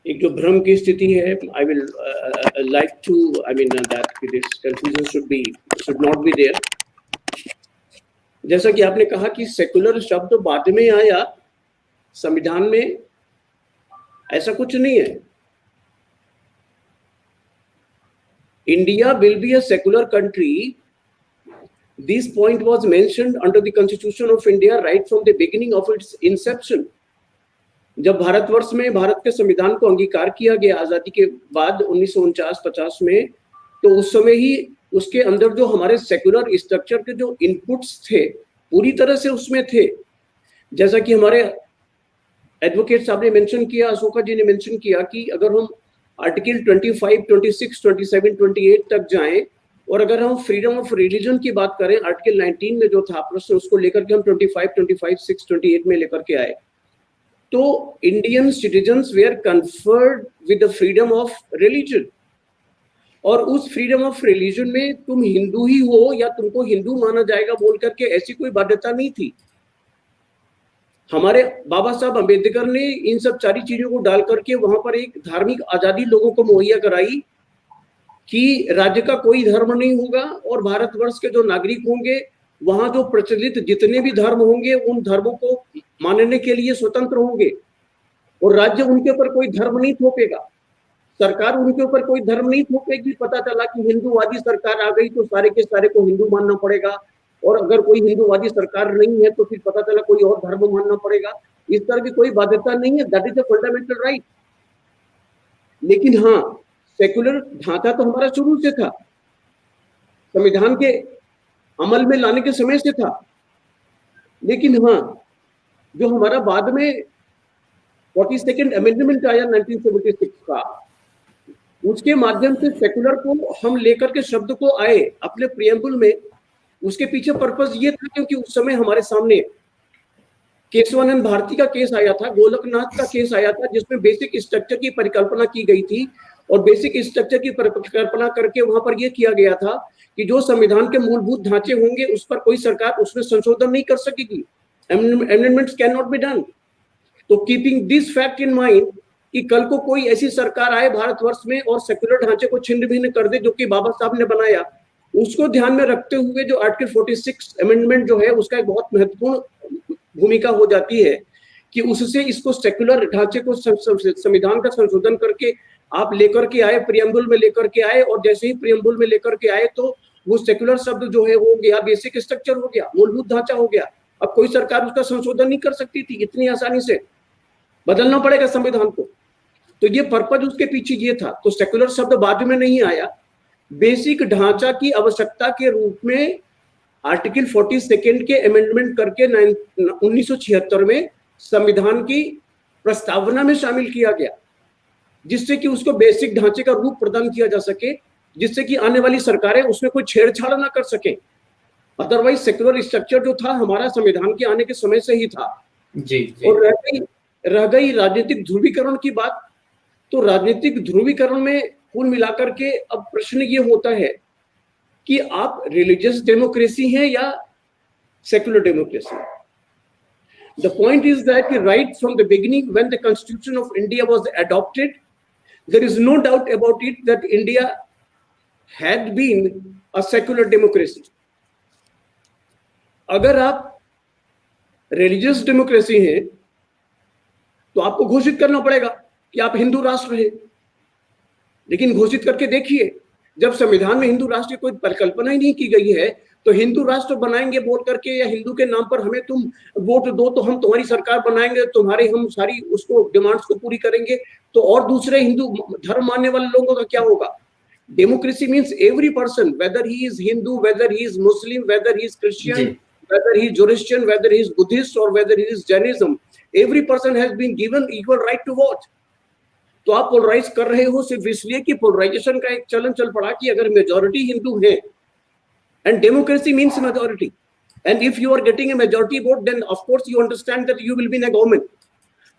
एक जो भ्रम की स्थिति है, I will like to I mean that this confusion should not be there. जैसा कि आपने कहा कि सेकुलर शब्द बाद में आया संविधान में, ऐसा कुछ नहीं है। India will be a secular country, this point was mentioned under the Constitution of India right from the beginning of its inception। जब भारतवर्ष में भारत के संविधान को अंगीकार किया गया आजादी के बाद 1949-50 में, तो उस समय ही उसके अंदर जो हमारे सेकुलर स्ट्रक्चर के जो इनपुट्स थे पूरी तरह से उसमें थे। जैसा कि हमारे एडवोकेट साहब ने मेंशन किया, अशोका जी ने मेंशन किया कि अगर हम आर्टिकल 25, 26, 27, 28 तक जाएं, और अगर हम फ्रीडम ऑफ रिलीजन की बात करें आर्टिकल 19 में जो था प्रश्न, उसको लेकर के हम 25, 6, 28 में लेकर के आए, तो Indian citizens were conferred with the freedom of religion. और उस फ्रीडम ऑफ रिलीजन में तुम हिंदू ही हो या तुमको हिंदू माना जाएगा बोल करके ऐसी कोई बाध्यता नहीं थी। हमारे बाबा साहब अम्बेडकर ने इन सब सारी चीजों को डाल करके वहां पर एक धार्मिक आजादी लोगों को मुहैया कराई कि राज्य का कोई धर्म नहीं होगा और भारतवर्ष के जो नागरिक होंगे वहां जो प्रचलित जितने भी धर्म होंगे उन धर्मों को मानने के लिए स्वतंत्र होंगे, और राज्य उनके ऊपर कोई धर्म नहीं थोपेगा, सरकार उनके ऊपर कोई धर्म नहीं थोपेगी। पता चला कि हिंदूवादी सरकार आ गई तो सारे के सारे को हिंदू मानना पड़ेगा, और अगर कोई हिंदूवादी सरकार नहीं है तो फिर पता चला कोई और धर्म मानना पड़ेगा। इस तरह की कोई बाध्यता नहीं है, that is a fundamental right. लेकिन हाँ, सेक्युलर ढांचा तो हमारा शुरू से था, संविधान के अमल में लाने के समय से था। लेकिन हाँ, जो हमारा बाद में 42nd अमेंडमेंट आया 1976 का, उसके माध्यम से सेक्युलर को हम लेकर के शब्द को आए अपने प्रियम्बल में। उसके पीछे पर्पस ये था क्योंकि उस समय हमारे सामने केशवानंद भारती का केस आया था, गोलकनाथ का केस आया था, जिसमें बेसिक स्ट्रक्चर की परिकल्पना की गई थी, और बेसिक स्ट्रक्चर की परिकल्पना करके वहां पर यह किया गया था कि जो संविधान के मूलभूत ढांचे होंगे उस पर कोई सरकार उसमें संशोधन नहीं कर सकेगी, amendments can not be done. तो keeping this fact in mind कि कल को कोई ऐसी सरकार आए भारतवर्ष में और सेक्युलर ढांचे को छिन्न भिन्न कर दे जो कि बाबा साहब ने बनाया, उसको ध्यान में रखते हुए जो आर्टिकल 46 अमेंडमेंट जो है उसका एक बहुत महत्वपूर्ण भूमिका हो जाती है कि उससे इसको सेक्युलर ढांचे को संविधान का संशोधन करके आप लेकर के आए, प्रियम्बल में लेकर के आए, और जैसे ही प्रियम्बल में लेकर के आए तो वो सेक्युलर शब्द जो है हो गया बेसिक स्ट्रक्चर हो गया, मूलभूत ढांचा हो गया। अब कोई सरकार उसका संशोधन नहीं कर सकती थी, इतनी आसानी से बदलना पड़ेगा संविधान को। तो ये पर्पज उसके पीछे ये था। तो सेक्युलर शब्द बाद में नहीं आया, बेसिक ढांचा की आवश्यकता के रूप में आर्टिकल 42 के अमेंडमेंट करके 1976 में संविधान की प्रस्तावना में शामिल किया गया, जिससे कि उसको बेसिक ढांचे का रूप प्रदान किया जा सके, जिससे कि आने वाली सरकारें उसमें कोई छेड़छाड़ ना कर सके। अदरवाइज सेक्युलर स्ट्रक्चर जो था हमारा संविधान के आने के समय से ही था। जी। और रह गई राजनीतिक ध्रुवीकरण की बात, तो राजनीतिक ध्रुवीकरण में कुल मिलाकर के अब प्रश्न ये होता है कि आप रिलीजियस डेमोक्रेसी हैं या secular democracy. The point is that right from the beginning, when the Constitution of India was adopted, there is no doubt about it that India had been a secular democracy. अगर आप religious democracy हैं तो आपको घोषित करना पड़ेगा कि आप हिंदू राष्ट्र हैं। लेकिन घोषित करके देखिए, जब संविधान में हिंदू राष्ट्र की कोई परिकल्पना ही नहीं की गई है तो हिंदू राष्ट्र बनाएंगे बोल करके या हिंदू के नाम पर हमें तुम वोट दो तो हम तुम्हारी सरकार बनाएंगे, तुम्हारे हम सारी उसको डिमांड्स को पूरी करेंगे, तो और दूसरे हिंदू धर्म मानने वाले लोगों का क्या होगा? Democracy means every person, weather he is Hindu, weather he is Muslim, weather he is Christian, whether he is Juristine, whether he is Buddhist or whether he is Jainism, every person has been given equal right to vote. तो आप polarise कर रहे हो सिर्फ इसलिए कि polarisation का एक चलन चल पड़ा कि अगर मेजॉरिटी हिंदू है, and democracy means majority, and if you are getting a majority vote then of course you understand that you will be in a government.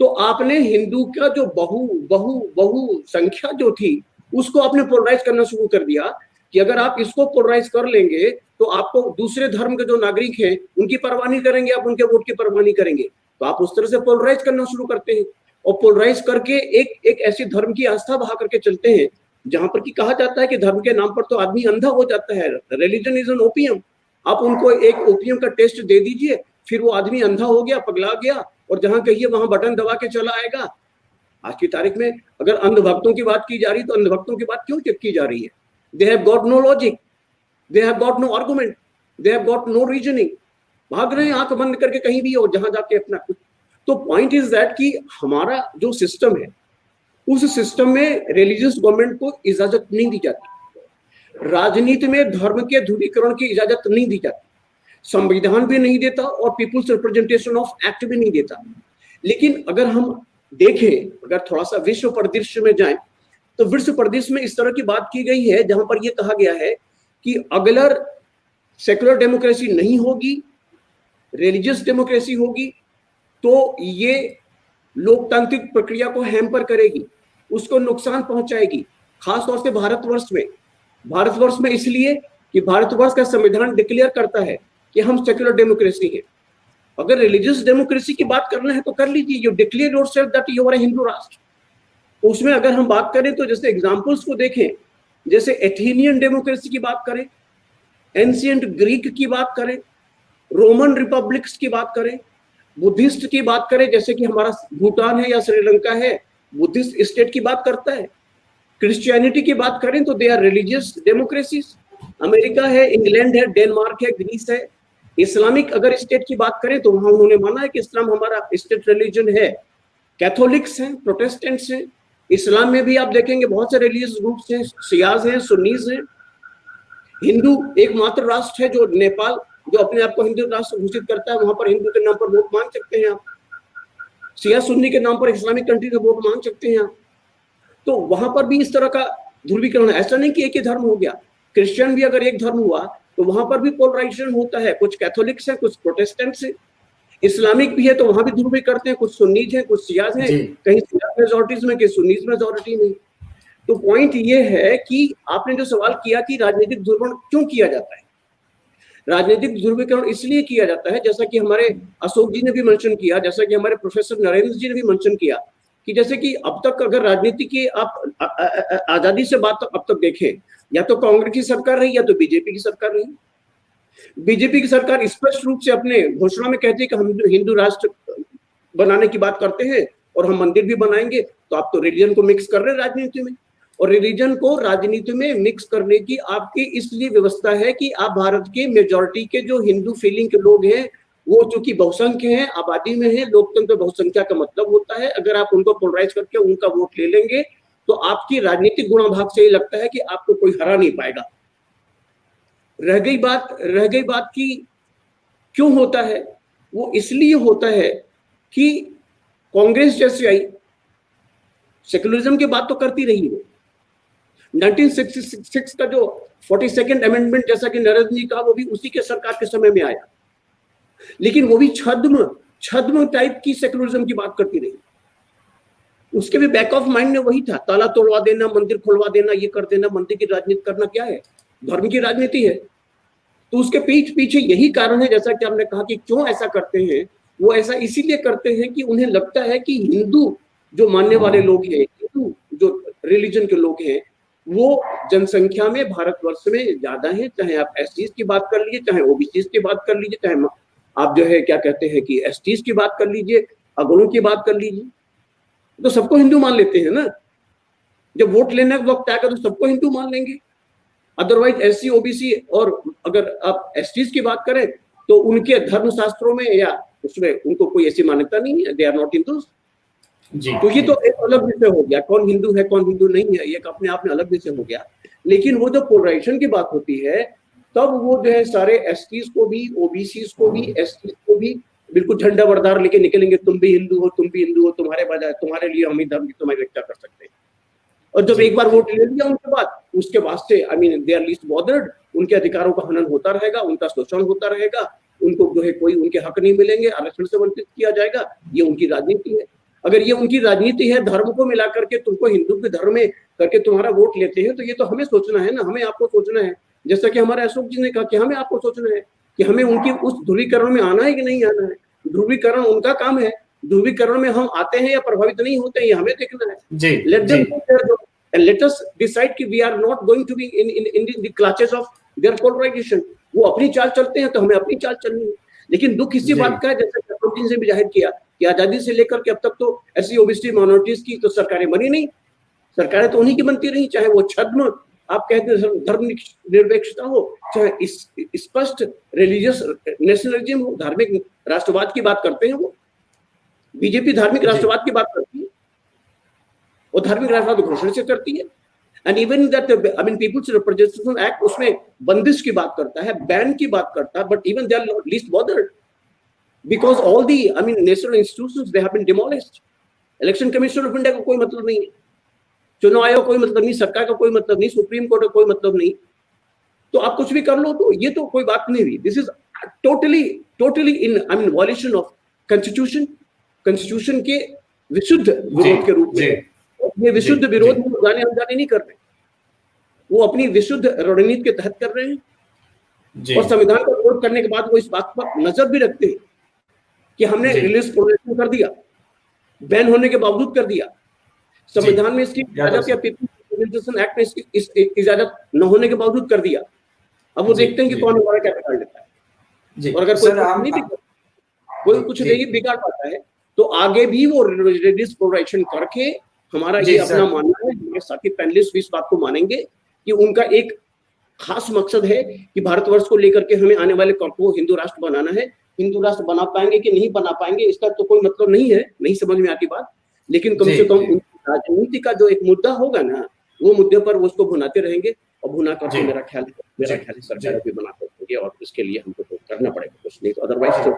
तो आपने हिंदू का जो बहु संख्या जो थी उसको आपने पोलराइज करना शुरू कर दिया कि अगर आप इसको पोलराइज कर लेंगे तो आपको दूसरे धर्म के जो नागरिक हैं उनकी परवाह नहीं करेंगे, आप उनके वोट की परवाह नहीं करेंगे, तो आप उस तरह से पोलराइज करना शुरू करते हैं। और पोलराइज करके एक ऐसी धर्म की आस्था बहा करके चलते हैं जहां पर कि कहा जाता है कि धर्म के नाम पर तो आदमी अंधा हो जाता है। Religion is an opium. आप उनको एक ओपियम का टेस्ट दे दीजिए, फिर वो आदमी अंधा हो गया, पगला गया, और जहां कहिए वहां बटन दबा के चला आएगा। आज की तारीख में अगर अंधभक्तों की बात की जा रही तो अंधभक्तों की बात क्यों की जा रही है? They have got no logic, they have got no argument, they have got no reasoning. भाग रहे हैं आंख बंद करके कहीं भी और जहां जाके अपना कुछ। तो पॉइंट इज दैट कि हमारा जो सिस्टम है उस सिस्टम में रिलीजियस गवर्नमेंट को इजाजत नहीं दी जाती। राजनीति में धर्म के ध्रुवीकरण की इजाजत नहीं दी जाती, संविधान भी नहीं देता और पीपुल्स रिप्रेजेंटेशन ऑफ एक्ट भी नहीं देता। लेकिन अगर हम देखें, अगर थोड़ा सा विश्व परिदृश्य में जाएं, तो विश्व परिदृश्य में इस तरह की बात की गई है जहां पर यह कहा गया है कि अगर सेकुलर डेमोक्रेसी नहीं होगी, रिलीजियस डेमोक्रेसी होगी, तो ये लोकतांत्रिक प्रक्रिया को हैम्पर करेगी, उसको नुकसान पहुंचाएगी। खासतौर से भारतवर्ष में इसलिए कि भारतवर्ष का संविधान डिक्लेयर करता है कि हम सेकुलर डेमोक्रेसी है। अगर रिलीजियस डेमोक्रेसी की बात करना है तो कर लीजिए, you declare yourself that you are a Hindu राष्ट्र। उसमें अगर हम बात करें तो जैसे एग्जांपल्स को देखें, जैसे एथेनियन डेमोक्रेसी की बात करें, एंशिएंट ग्रीक की बात करें, रोमन रिपब्लिक्स की बात करें, बुद्धिस्ट की बात करें, जैसे कि हमारा भूटान है या श्रीलंका है, बुद्धिस्ट स्टेट की बात करता है। क्रिश्चियनिटी की बात करें तो they are religious democracies. America है, इंग्लैंड है, डेनमार्क है, ग्रीस है। इस्लामिक अगर स्टेट की बात करें तो वहां उन्होंने माना है कि इस्लाम हमारा स्टेट रिलीजन है। कैथोलिक्स हैं, प्रोटेस्टेंट्स हैं। इस्लाम में भी आप देखेंगे बहुत से रिलीजियस ग्रुप्स हैं, शियाज हैं, सुन्नीज हैं। हिंदू एकमात्र राष्ट्र है जो नेपाल, जो अपने आप को हिंदू राष्ट्र घोषित करता है, वहां पर हिंदू के नाम पर वोट मांग सकते हैं आप। शिया सुन्नी के नाम पर इस्लामिक कंट्री में वोट मांग सकते हैं आप। तो वहां पर भी इस तरह का ध्रुवीकरण है। ऐसा नहीं कि एक ही धर्म हो गया। क्रिश्चियन भी अगर एक धर्म हुआ तो वहां पर भी पोलराइजेशन होता है, कुछ कैथोलिक्स हैं, कुछ प्रोटेस्टेंट्स हैं। इस्लामिक भी है तो वहां भी ध्रुवी करते हैं, कुछ सुन्नीज हैं, कुछ शियाज हैं, कहीं शिया मेजॉरिटीज में, कहीं सुन्नीज मेजॉरिटी में। तो पॉइंट ये है कि आपने जो सवाल किया कि राजनीतिक ध्रुवीकरण क्यों किया जाता है, राजनीतिक ध्रुवीकरण इसलिए किया जाता है, जैसा कि हमारे अशोक जी ने भी मेंशन किया, जैसा कि हमारे प्रोफेसर नरेंद्र जी ने भी मेंशन किया, कि जैसे कि अब तक अगर राजनीति की आप आजादी से बात अब तक देखें, या तो कांग्रेस की सरकार रही या तो बीजेपी की सरकार रही। बीजेपी की सरकार स्पष्ट रूप से अपने घोषणा में कहती है कि हम हिंदू राष्ट्र बनाने की बात करते हैं और हम मंदिर भी बनाएंगे। तो आप तो रिलीजन को मिक्स कर रहे हैं राजनीति में, और रिलीजन को राजनीति में मिक्स करने की आपकी इसलिए व्यवस्था है कि आप भारत के मेजॉरिटी के जो हिंदू फीलिंग के लोग हैं, वो चूंकि बहुसंख्य हैं, आबादी में है, लोकतंत्र बहुसंख्या का मतलब होता है अगर आप उनको पोलराइज करके उनका वोट ले लेंगे तो आपकी राजनीतिक गुणाभाग से ही लगता है कि आपको कोई हरा नहीं पाएगा। रह गई बात कि क्यों होता है, वो इसलिए होता है कि कांग्रेस जैसे आई सेकुलरिज्म की बात तो करती रही है। 1966 का जो 42nd अमेंडमेंट, जैसा कि नरेंद्र जी कहा, वो भी उसी के सरकार के समय में आया, लेकिन वो भी छद्म टाइप की सेकुलरिज्म की बात करती रही। उसके भी बैक ऑफ माइंड में वही था, ताला तोड़वा देना, मंदिर खुलवा देना, ये कर देना। मंदिर की राजनीति करना क्या है? धर्म की राजनीति है। तो उसके पीछे यही कारण है, जैसा कि आपने कहा कि क्यों ऐसा करते हैं। वो ऐसा इसीलिए करते हैं कि उन्हें लगता है कि हिंदू जो मानने वाले लोग हैं, हिंदू जो रिलीजन के लोग हैं, वो जनसंख्या में भारतवर्ष में ज्यादा है। चाहे आप एसटीज की बात कर लीजिए, चाहे ओबीसीज की बात कर लीजिए, चाहे आप जो है क्या कहते हैं कि एसटीज की बात कर लीजिए, अगड़ों की बात कर लीजिए, तो सबको हिंदू मान लेते हैं ना। जब वोट लेने का वक्त आएगा तो सबको हिंदू मान लेंगे। अदरवाइज एससी ओबीसी, और अगर आप एसटीज की बात करें तो उनके धर्म शास्त्रों में या उसमें उनको कोई ऐसी मान्यता नहीं है, दे आर नॉट हिंदूज। तो ये तो एक अलग विषय हो गया, कौन हिंदू है कौन हिंदू नहीं है, ये अपने आप में अलग विषय हो गया। लेकिन वो जो पोलराइजेशन की बात होती है, तब वो जो है सारे एसटीज को भी, ओबीसीज को भी, एसटीज को भी बिल्कुल झंडा बरदार लेके निकलेंगे, तुम भी हिंदू हो, तुम भी हिंदू हो, तुम्हारे लिए हम ही धर्म की तुम्हारी रक्षा कर सकते हैं। और जब एक बार वोट ले लिया उनके बाद, उसके बाद से I mean they are least bothered, उनके अधिकारों का हनन होता रहेगा, उनका शोषण होता रहेगा, उनको जो है कोई उनके हक नहीं मिलेंगे, आरक्षण से वंचित किया जाएगा। ये उनकी राजनीति है। अगर ये उनकी राजनीति है, धर्म को मिला करके तुमको हिंदू के धर्म में करके तुम्हारा वोट लेते हैं, तो ये तो हमें सोचना है ना, हमें आपको सोचना है। जैसा कि हमारे अशोक जी ने कहा कि हमें आपको सोचना है कि हमें उनकी उस ध्रुवीकरण में आना है कि नहीं आना है। ध्रुवीकरण उनका काम है, ध्रुवीकरण में हम आते हैं या प्रभावित नहीं होते हैं, ये हमें देखना है। जी, let them and let us decide कि we are not going to be in the clutches of their polarization। वो अपनी चाल चलते हैं तो हमें अपनी चाल चलनी है। लेकिन दुख इसी बात का है, जैसे चक्रवर्ती से भी जाहिर किया कि आजादी से लेकर के अब तक तो ऐसी ओबीसी माइनॉरिटीज की तो सरकारें बनी नहीं, सरकारें तो उन्हीं की बनती रही, चाहे वो छद्म आप कहते हैं धर्मनिरपेक्षता हो, चाहे स्पष्ट रिलीजियस नेशनलिज्म हो, धार्मिक राष्ट्रवाद की बात करते हैं वो। बीजेपी धार्मिक राष्ट्रवाद की बात करती है और धार्मिक राष्ट्रवाद घोषणा से करती है। And even that I mean peoples representation act उसमें बंदिश की बात करता है, बैन की बात करता है, but even they are least bothered because all the I mean national institutions they have been demolished. Election commission of India का कोई मतलब नहीं है, चुनाव आयोग का कोई मतलब नहीं, सरकार का कोई मतलब नहीं, सुप्रीम कोर्ट का कोई मतलब नहीं, तो आप कुछ भी कर लो तो ये तो कोई बात नहीं हुई। This is totally in I mean violation of constitution के विशुद्ध विरोध के रूप में। ये विशुद्ध विरोध में जाने अनजाने नहीं कर रहे, वो अपनी विशुद्ध रणनीति के तहत कर रहे हैं। और संविधान का विरोध करने के बाद वो इस बात पर नजर भी रखते हैं कि हमने रिलीज प्रोटेक्शन कर दिया, बैन होने के बावजूद कर दिया, संविधान में इसकी इजाजत या पीपल्स रिप्रेजेंटेशन एक्ट में इसकी इजाजत न होने के बावजूद कर दिया। अब वो देखते हैं कि कौन हमारा क्या बिगाड़ लेता है। और अगर कोई कुछ नहीं बिगाड़ पाता है तो आगे भी वो रिलीजियस प्रोटेक्शन करके हमारा ये अपना मानना है, हमारे साथी पैनलिस्ट भी इस बात को मानेंगे कि उनका एक खास मकसद है कि भारतवर्ष को लेकर के हमें आने वाले कल को हिंदू राष्ट्र बनाना है। हिंदू राष्ट्र बना पाएंगे कि नहीं बना पाएंगे इसका तो कोई मतलब नहीं है, नहीं समझ में आती बात, लेकिन कम से कम राजनीति का जो एक मुद्दा होगा ना, वो मुद्दे पर वो उसको भुनाते रहेंगे और भुना करके मेरा ख्याल सरकार भी बनाते रहेंगे और इसके लिए हमको करना पड़ेगा कुछ, नहीं तो अदरवाइज तो